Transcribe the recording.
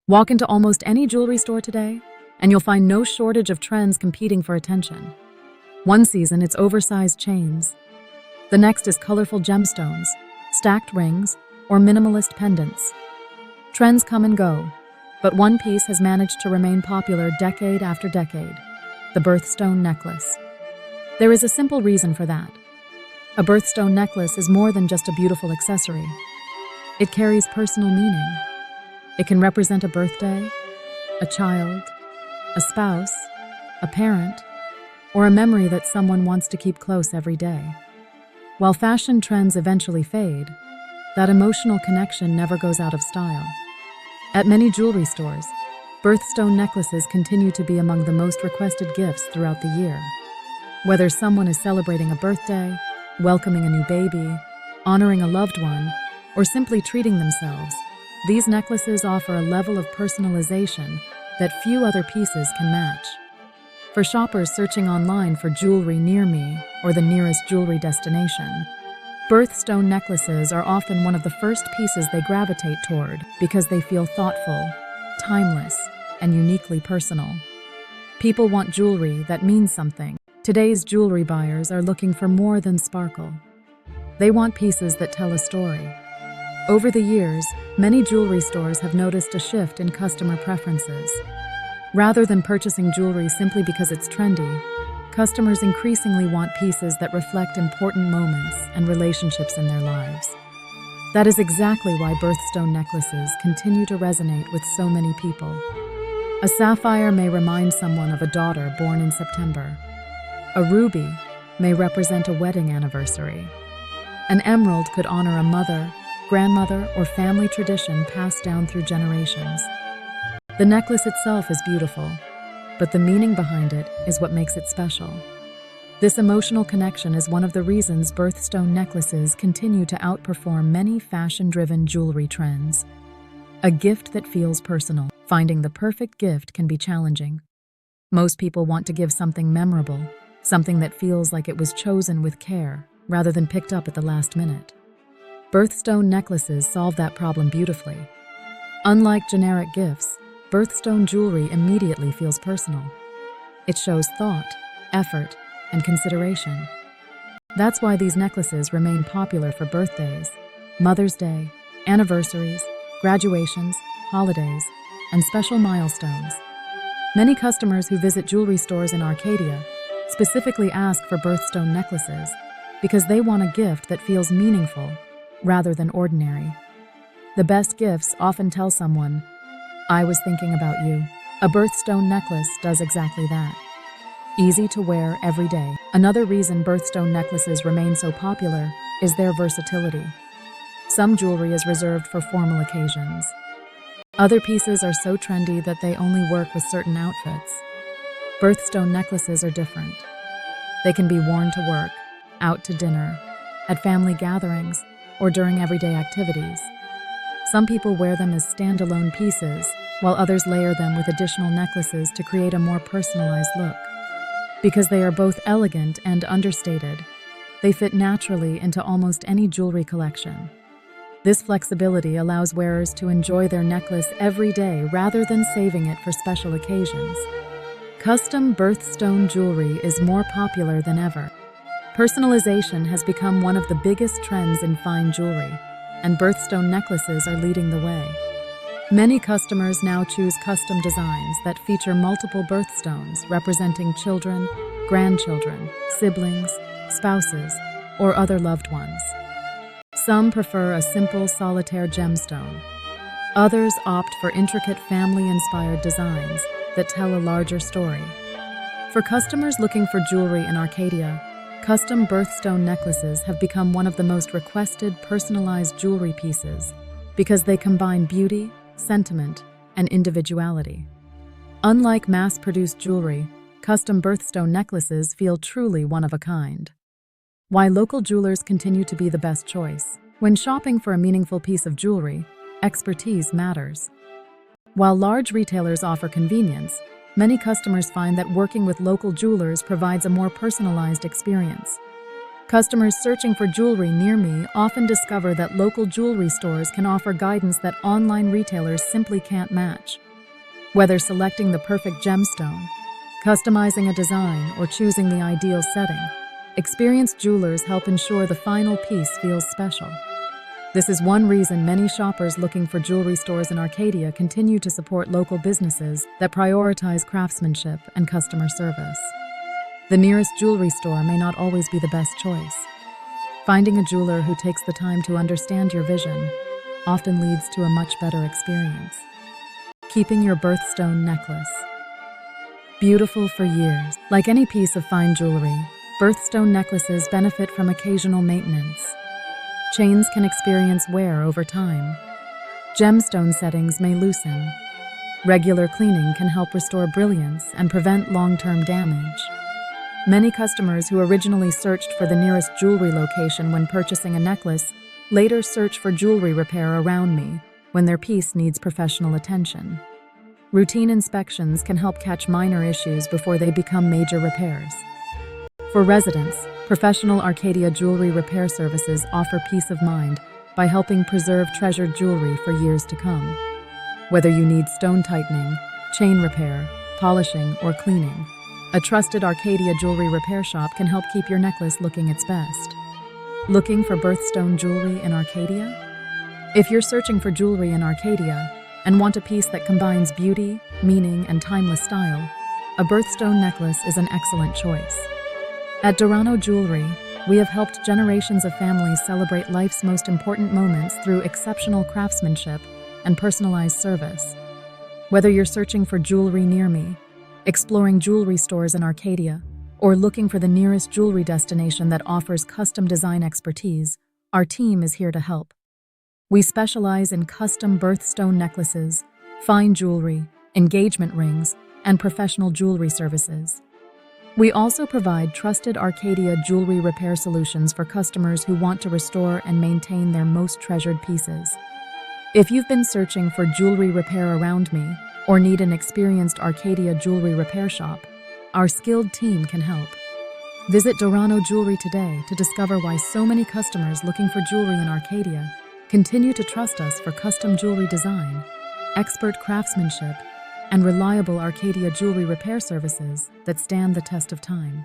Walk into almost any jewelry store today, and you'll find no shortage of trends competing for attention. One season, it's oversized chains. The next is colorful gemstones, stacked rings, or minimalist pendants. Trends come and go, but one piece has managed to remain popular decade after decade: the birthstone necklace. There is a simple reason for that. A birthstone necklace is more than just a beautiful accessory. It carries personal meaning. It can represent a birthday, a child, a spouse, a parent, or a memory that someone wants to keep close every day. While fashion trends eventually fade, that emotional connection never goes out of style. At many jewelry stores, birthstone necklaces continue to be among the most requested gifts throughout the year. Whether someone is celebrating a birthday, welcoming a new baby, honoring a loved one, or simply treating themselves, these necklaces offer a level of personalization that few other pieces can match. For shoppers searching online for jewelry near me or the nearest jewelry destination, birthstone necklaces are often one of the first pieces they gravitate toward because they feel thoughtful, timeless, and uniquely personal. People want jewelry that means something. Today's jewelry buyers are looking for more than sparkle. They want pieces that tell a story. Over the years, many jewelry stores have noticed a shift in customer preferences. Rather than purchasing jewelry simply because it's trendy, customers increasingly want pieces that reflect important moments and relationships in their lives. That is exactly why birthstone necklaces continue to resonate with so many people. A sapphire may remind someone of a daughter born in September. A ruby may represent a wedding anniversary. An emerald could honor a mother, grandmother, or family tradition passed down through generations. The necklace itself is beautiful, but the meaning behind it is what makes it special. This emotional connection is one of the reasons birthstone necklaces continue to outperform many fashion-driven jewelry trends. A gift that feels personal. Finding the perfect gift can be challenging. Most people want to give something memorable, something that feels like it was chosen with care, rather than picked up at the last minute. Birthstone necklaces solve that problem beautifully. Unlike generic gifts, birthstone jewelry immediately feels personal. It shows thought, effort, and consideration. That's why these necklaces remain popular for birthdays, Mother's Day, anniversaries, graduations, holidays, and special milestones. Many customers who visit jewelry stores in Arcadia specifically ask for birthstone necklaces because they want a gift that feels meaningful rather than ordinary. The best gifts often tell someone, "I was thinking about you." A birthstone necklace does exactly that. Easy to wear every day. Another reason birthstone necklaces remain so popular is their versatility. Some jewelry is reserved for formal occasions. Other pieces are so trendy that they only work with certain outfits. Birthstone necklaces are different. They can be worn to work, out to dinner, at family gatherings, or during everyday activities. Some people wear them as standalone pieces, while others layer them with additional necklaces to create a more personalized look. Because they are both elegant and understated, they fit naturally into almost any jewelry collection. This flexibility allows wearers to enjoy their necklace every day rather than saving it for special occasions. Custom birthstone jewelry is more popular than ever. Personalization has become one of the biggest trends in fine jewelry, and birthstone necklaces are leading the way. Many customers now choose custom designs that feature multiple birthstones representing children, grandchildren, siblings, spouses, or other loved ones. Some prefer a simple solitaire gemstone. Others opt for intricate family-inspired designs that tell a larger story. For customers looking for jewelry in Arcadia, custom birthstone necklaces have become one of the most requested personalized jewelry pieces because they combine beauty, sentiment, and individuality. Unlike mass-produced jewelry, custom birthstone necklaces feel truly one of a kind. Why local jewelers continue to be the best choice. When shopping for a meaningful piece of jewelry, expertise matters. While large retailers offer convenience, many customers find that working with local jewelers provides a more personalized experience. Customers searching for jewelry near me often discover that local jewelry stores can offer guidance that online retailers simply can't match. Whether selecting the perfect gemstone, customizing a design, or choosing the ideal setting, experienced jewelers help ensure the final piece feels special. This is one reason many shoppers looking for jewelry stores in Arcadia continue to support local businesses that prioritize craftsmanship and customer service. The nearest jewelry store may not always be the best choice. Finding a jeweler who takes the time to understand your vision often leads to a much better experience. Keeping your birthstone necklace. Beautiful for years. Like any piece of fine jewelry, birthstone necklaces benefit from occasional maintenance. Chains can experience wear over time. Gemstone settings may loosen. Regular cleaning can help restore brilliance and prevent long-term damage. Many customers who originally searched for the nearest jewelry location when purchasing a necklace later search for jewelry repair around me when their piece needs professional attention. Routine inspections can help catch minor issues before they become major repairs. For residents, professional Arcadia jewelry repair services offer peace of mind by helping preserve treasured jewelry for years to come. Whether you need stone tightening, chain repair, polishing, or cleaning, a trusted Arcadia jewelry repair shop can help keep your necklace looking its best. Looking for birthstone jewelry in Arcadia? If you're searching for jewelry in Arcadia and want a piece that combines beauty, meaning, and timeless style, a birthstone necklace is an excellent choice. At Dorano Jewelry, we have helped generations of families celebrate life's most important moments through exceptional craftsmanship and personalized service. Whether you're searching for jewelry near me, exploring jewelry stores in Arcadia, or looking for the nearest jewelry destination that offers custom design expertise, our team is here to help. We specialize in custom birthstone necklaces, fine jewelry, engagement rings, and professional jewelry services. We also provide trusted Arcadia jewelry repair solutions for customers who want to restore and maintain their most treasured pieces. If you've been searching for jewelry repair around me, or need an experienced Arcadia jewelry repair shop, our skilled team can help. Visit Dorano Jewelry today to discover why so many customers looking for jewelry in Arcadia continue to trust us for custom jewelry design, expert craftsmanship, and reliable Arcadia jewelry repair services that stand the test of time.